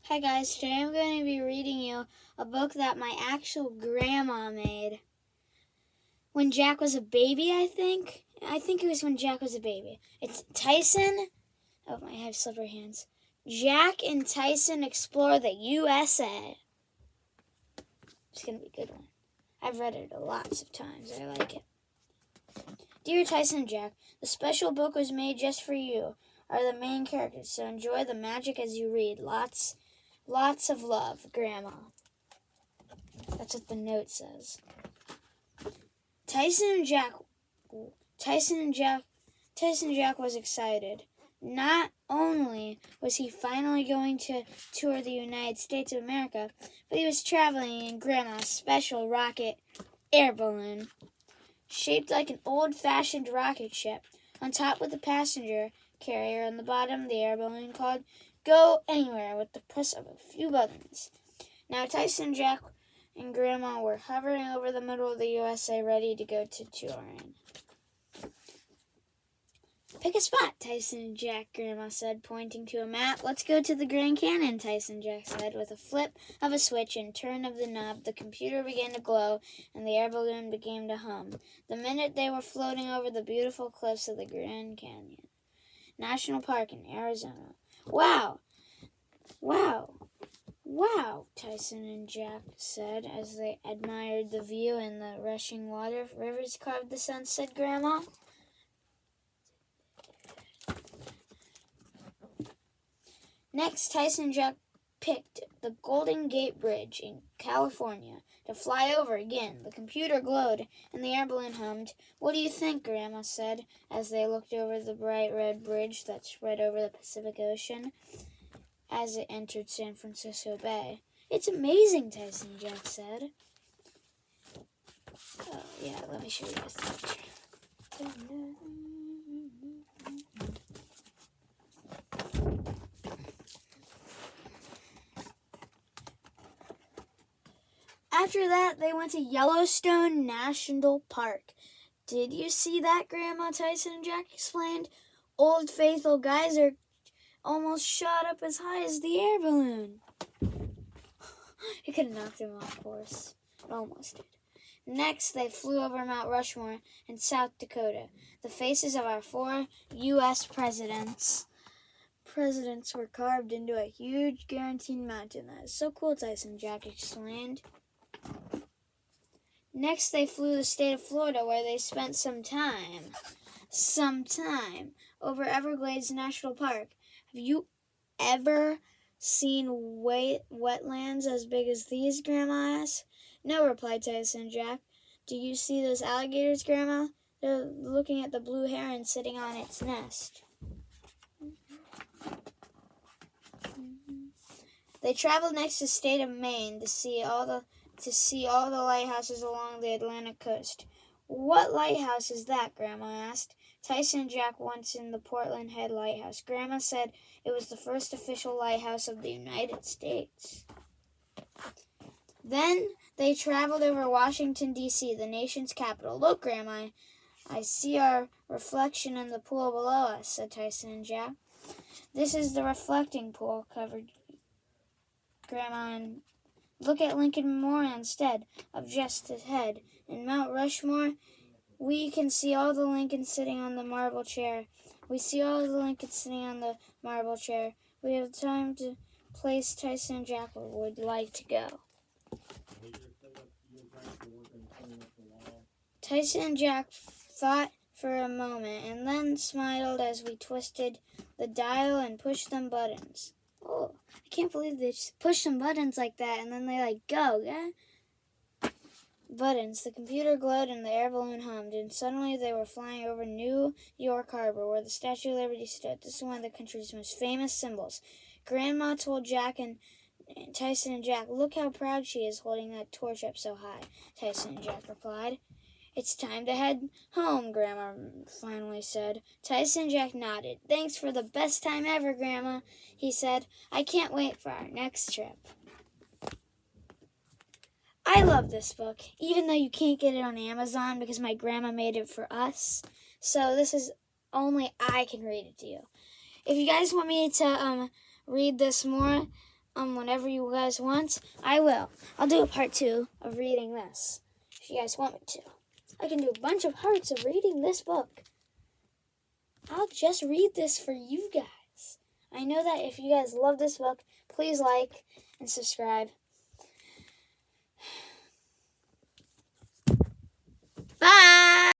Hi guys, today I'm going to be reading you a book that my actual grandma made. When Jack was a baby, I think. I think it was when Jack was a baby. It's Tyson. Oh, I have slippery hands. Jack and Tyson explore the USA. It's going to be a good one. I've read it lots of times. I like it. Dear Tyson and Jack, the special book was made just for you. Are the main characters, so enjoy the magic as you read. Lots of love, Grandma. That's what the note says. Tyson and Jack was excited. Not only was he finally going to tour the United States of America, but he was traveling in Grandma's special rocket air balloon, shaped like an old-fashioned rocket ship. On top with the passenger carrier, on the bottom the air balloon called Go Anywhere with the press of a few buttons. Now Tyson, Jack, and Grandma were hovering over the middle of the USA, ready to go to touring. Pick a spot, Tyson and Jack, Grandma said, pointing to a map. Let's go to the Grand Canyon, Tyson, Jack said. With a flip of a switch and turn of the knob, the computer began to glow, and the air balloon began to hum. The minute they were floating over the beautiful cliffs of the Grand Canyon National Park in Arizona. Wow! Wow, Tyson and Jack said as they admired the view and the rushing water. Rivers carved the sunset, Grandma. Next, Tyson and Jack picked the Golden Gate Bridge in California to fly over again. The computer glowed and the air balloon hummed. What do you think, Grandma said as they looked over the bright red bridge that spread over the Pacific Ocean as it entered San Francisco Bay. It's amazing, Tyson and Jack said. Oh, yeah, let me show you guys the picture. After that, they went to Yellowstone National Park. Did you see that, Grandma? Tyson and Jack explained. Old Faithful Geyser almost shot up as high as the air balloon. It could have knocked him off course. It almost did. Next, they flew over Mount Rushmore in South Dakota. The faces of our 4 U.S. presidents were carved into a huge guaranteed mountain. That is so cool, Tyson, Jack explained. Next, they flew the state of Florida, where they spent some time over Everglades National Park. Have you ever seen wetlands as big as these, Grandma asked. No, replied Tyson and Jack. Do you see those alligators, Grandma? They're looking at the blue heron sitting on its nest. They traveled next to the state of Maine to see all the lighthouses along the Atlantic coast. What lighthouse is that, Grandma asked. Tyson and Jack once in the Portland Head Lighthouse. Grandma said it was the first official lighthouse of the United States. Then they traveled over Washington, D.C., the nation's capital. Look, Grandma, I see our reflection in the pool below us, said Tyson and Jack. This is the reflecting pool, covered Grandma, and look at Lincoln Memorial instead of just his head. In Mount Rushmore, we can see all the Lincolns sitting on the marble chair. We see all the Lincolns sitting on the marble chair. We have time to place Tyson and Jack where would like to go. Tyson and Jack thought for a moment and then smiled as we twisted the dial and pushed them buttons. Oh, I can't believe they just pushed some buttons like that and then they go, yeah? Buttons. The computer glowed and the air balloon hummed, and suddenly they were flying over New York Harbor, where the Statue of Liberty stood. This is one of the country's most famous symbols. Grandma told Jack and Tyson and Jack, look how proud she is holding that torch up so high, Tyson and Jack replied. It's time to head home, Grandma finally said. Tyson and Jack nodded. Thanks for the best time ever, Grandma, he said. I can't wait for our next trip. I love this book, even though you can't get it on Amazon because my grandma made it for us. So this is only I can read it to you. If you guys want me to read this more, whenever you guys want, I will. I'll do a part 2 of reading this, if you guys want me to. I can do a bunch of parts of reading this book. I'll just read this for you guys. I know that if you guys love this book, please like and subscribe.